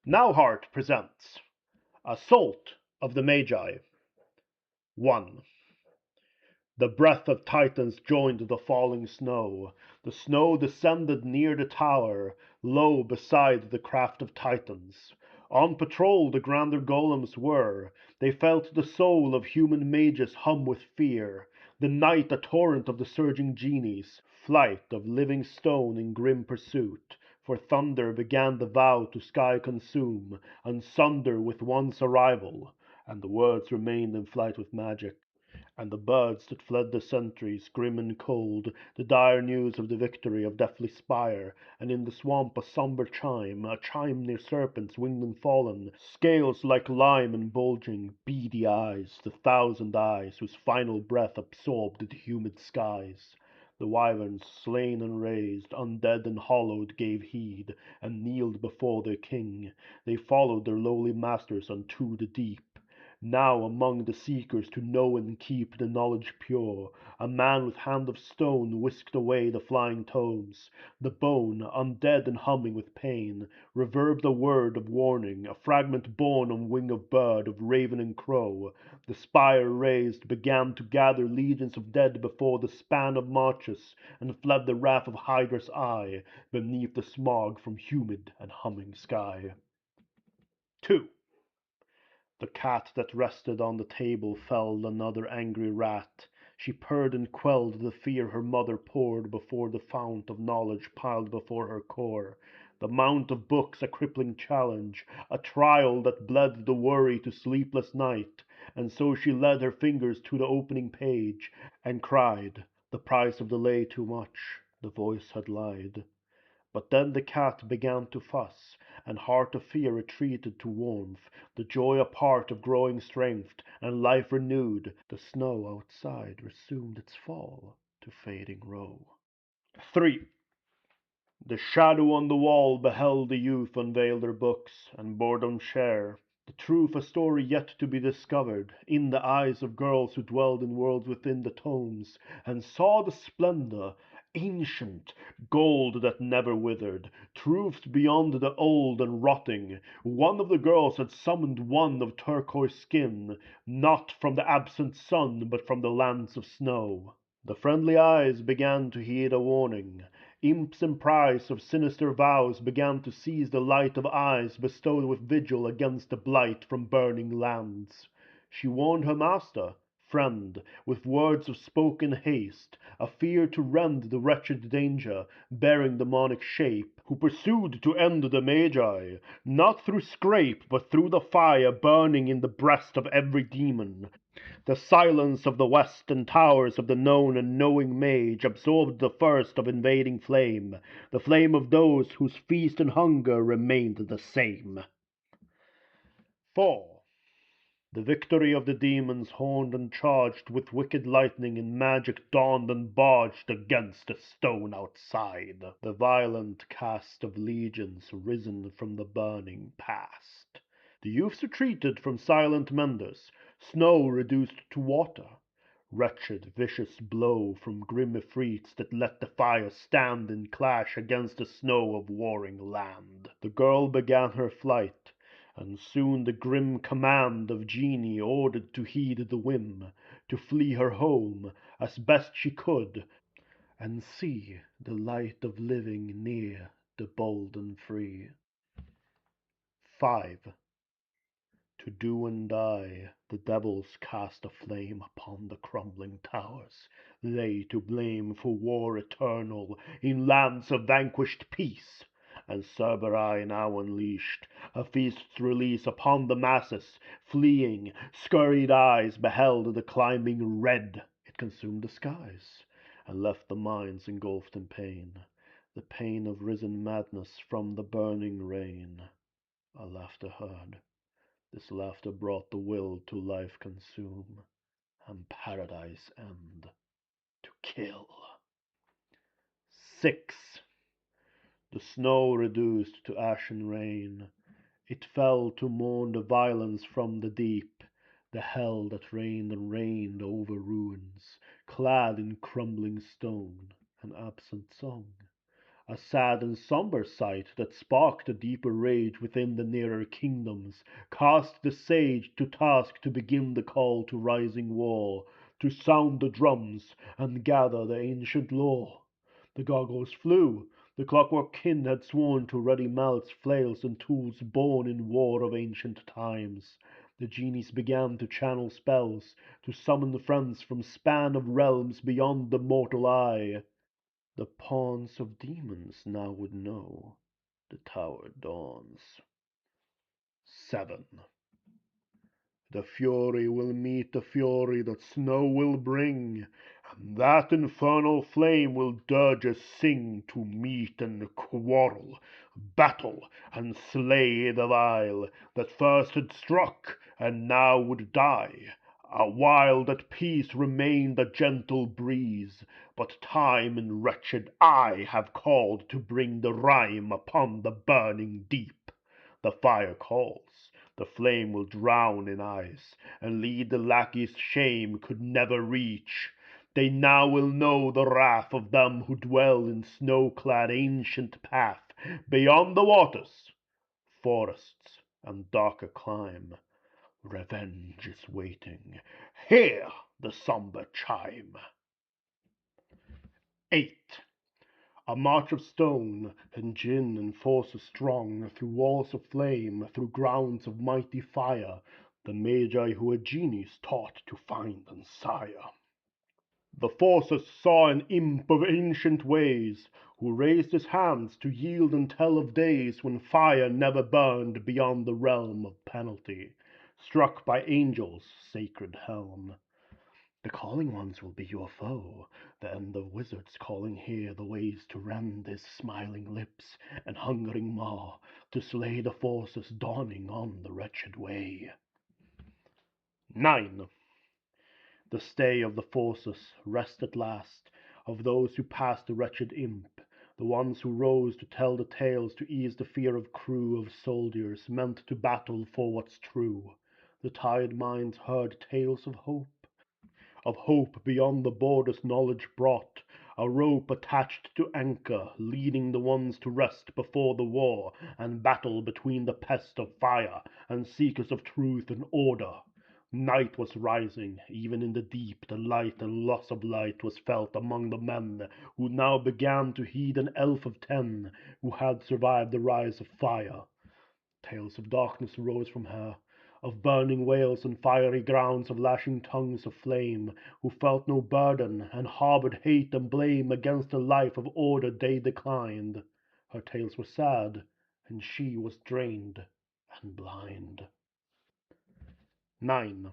Nowhart presents Assault of the Magi 1. The breath of Titans joined the falling snow. The snow descended near the tower, low beside the craft of Titans. On patrol the grander golems were. They felt the soul of human mages hum with fear. The night a torrent of the surging genies, flight of living stone in grim pursuit. For thunder began the vow to sky consume, and sunder with one's arrival, and the words remained in flight with magic. And the birds that fled the sentries, grim and cold, the dire news of the victory of deathly spire, and in the swamp a chime near serpents winged and fallen, scales like lime and bulging, beady eyes, the thousand eyes whose final breath absorbed the humid skies. The wyverns, slain and raised, undead and hallowed, gave heed, and kneeled before their king. They followed their lowly masters unto the deep. Now among the seekers to know and keep the knowledge pure, a man with hand of stone whisked away the flying tomes. The bone, undead and humming with pain, reverbed a word of warning, a fragment borne on wing of bird, of raven and crow. The spire raised began to gather legions of dead before the span of marches, and fled the wrath of Hydra's eye, beneath the smog from humid and humming sky. 2. The cat that rested on the table felled another angry rat. She purred and quelled the fear her mother poured before the fount of knowledge piled before her core. The mount of books a crippling challenge, a trial that bled the worry to sleepless night, and so she led her fingers to the opening page, and cried, the price of delay too much, the voice had lied. But then the cat began to fuss, and heart of fear retreated to warmth, the joy a part of growing strength, and life renewed. The snow outside resumed its fall to fading row. 3. The shadow on the wall beheld the youth unveil their books, and boredom share the truth, a story yet to be discovered, in the eyes of girls who dwelled in worlds within the tomes, and saw the splendor, ancient, gold that never withered, truths beyond the old and rotting. One of the girls had summoned one of turquoise skin, not from the absent sun, but from the lands of snow. The friendly eyes began to heed a warning. Imps emprise of sinister vows began to seize the light of eyes bestowed with vigil against the blight from burning lands. She warned her master, friend, with words of spoken haste, a fear to rend the wretched danger, bearing demonic shape, who pursued to end the Magi, not through scrape, but through the fire burning in the breast of every demon. The silence of the west and towers of the known and knowing mage absorbed the first of invading flame, the flame of those whose feast and hunger remained the same. 4. The victory of the demons, horned and charged with wicked lightning and magic, dawned and barged against the stone outside, the violent cast of legions risen from the burning past. The youths retreated from silent menders, snow reduced to water. Wretched, vicious blow from grim Ifrits that let the fire stand and clash against the snow of warring land. The girl began her flight, and soon the grim command of Genii ordered to heed the whim, to flee her home as best she could, and see the light of living near the bold and free. 5. To do and die, the devils cast a flame upon the crumbling towers, they to blame for war eternal in lands of vanquished peace. And Cerberus now unleashed, a feast's release upon the masses, fleeing, scurried eyes beheld the climbing red. It consumed the skies, and left the minds engulfed in pain, the pain of risen madness from the burning rain. A laughter heard. This laughter brought the will to life consume, and paradise end to kill. 6. The snow reduced to ashen rain, it fell to mourn the violence from the deep, the hell that reigned and reigned over ruins, clad in crumbling stone, an absent song, a sad and sombre sight that sparked a deeper rage within the nearer kingdoms, cast the sage to task to begin the call to rising war, to sound the drums and gather the ancient law. The goggles flew. The clockwork kin had sworn to ready mallets, flails, and tools born in war of ancient times. The genies began to channel spells, to summon friends from span of realms beyond the mortal eye. The pawns of demons now would know the tower dawns. 7. The fury will meet the fury that snow will bring, and that infernal flame will dirges sing to meet and quarrel, battle and slay the vile that first had struck and now would die. Awhile that peace remained the gentle breeze, but time and wretched I have called to bring the rime upon the burning deep. The fire calls. The flame will drown in ice, and lead the lackeys shame could never reach. They now will know the wrath of them who dwell in snow-clad ancient path, beyond the waters, forests, and darker clime. Revenge is waiting. Hear the sombre chime. 8. A march of stone, and gin and forces strong, through walls of flame, through grounds of mighty fire, the Magi who were genies taught to find and sire. The forces saw an imp of ancient ways, who raised his hands to yield and tell of days when fire never burned beyond the realm of penalty, struck by angels' sacred helm. The calling ones will be your foe, then the wizards calling here the ways to rend his smiling lips and hungering maw, to slay the forces dawning on the wretched way. 9. The stay of the forces, rest at last, of those who passed the wretched imp, the ones who rose to tell the tales to ease the fear of crew of soldiers meant to battle for what's true. The tired minds heard tales of hope beyond the borders knowledge brought, a rope attached to anchor, leading the ones to rest before the war and battle between the pest of fire and seekers of truth and order. Night was rising, even in the deep the light and loss of light was felt among the men who now began to heed an elf of 10 who had survived the rise of fire. Tales of darkness rose from her, of burning wails and fiery grounds, of lashing tongues of flame, who felt no burden, and harbored hate and blame against a life of order they declined. Her tales were sad, and she was drained and blind. 9.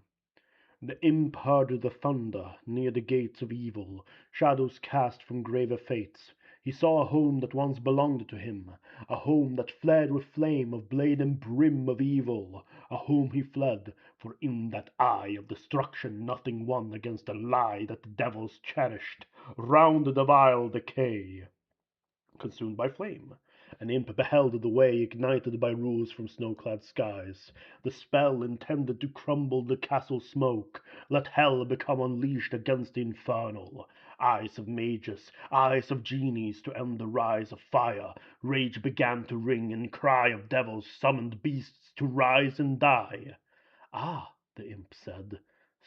The imp heard the thunder near the gates of evil, shadows cast from graver fates. He saw a home that once belonged to him, a home that flared with flame of blade and brim of evil, a home he fled, for in that eye of destruction nothing won against the lie that the devils cherished, round the vile decay. Consumed by flame. An imp beheld the way ignited by rules from snow-clad skies. The spell intended to crumble the castle's smoke, let hell become unleashed against the infernal. Eyes of mages, eyes of genies, to end the rise of fire. Rage began to ring, and cry of devils summoned beasts to rise and die. Ah, the imp said,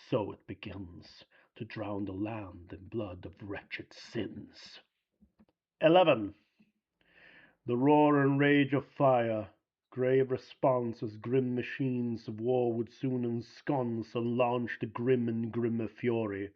so it begins, to drown the land in blood of wretched sins. 11. The roar and rage of fire, grave response as grim machines of war would soon ensconce and launch the grim and grimmer fury.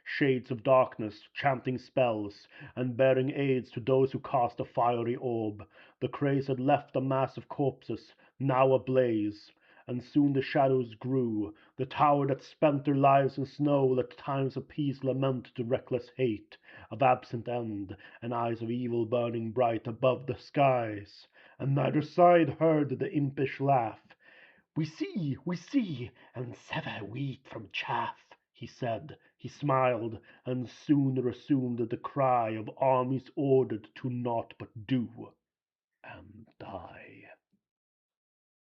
Shades of darkness, chanting spells, and bearing aids to those who cast a fiery orb. The craze had left a mass of corpses, now ablaze, and soon the shadows grew. The tower that spent their lives in snow let times of peace lament the reckless hate of absent end, and eyes of evil burning bright above the skies. And neither side heard the impish laugh. We see, and sever wheat from chaff, he said. He smiled, and soon resumed the cry of armies ordered to naught but do and die.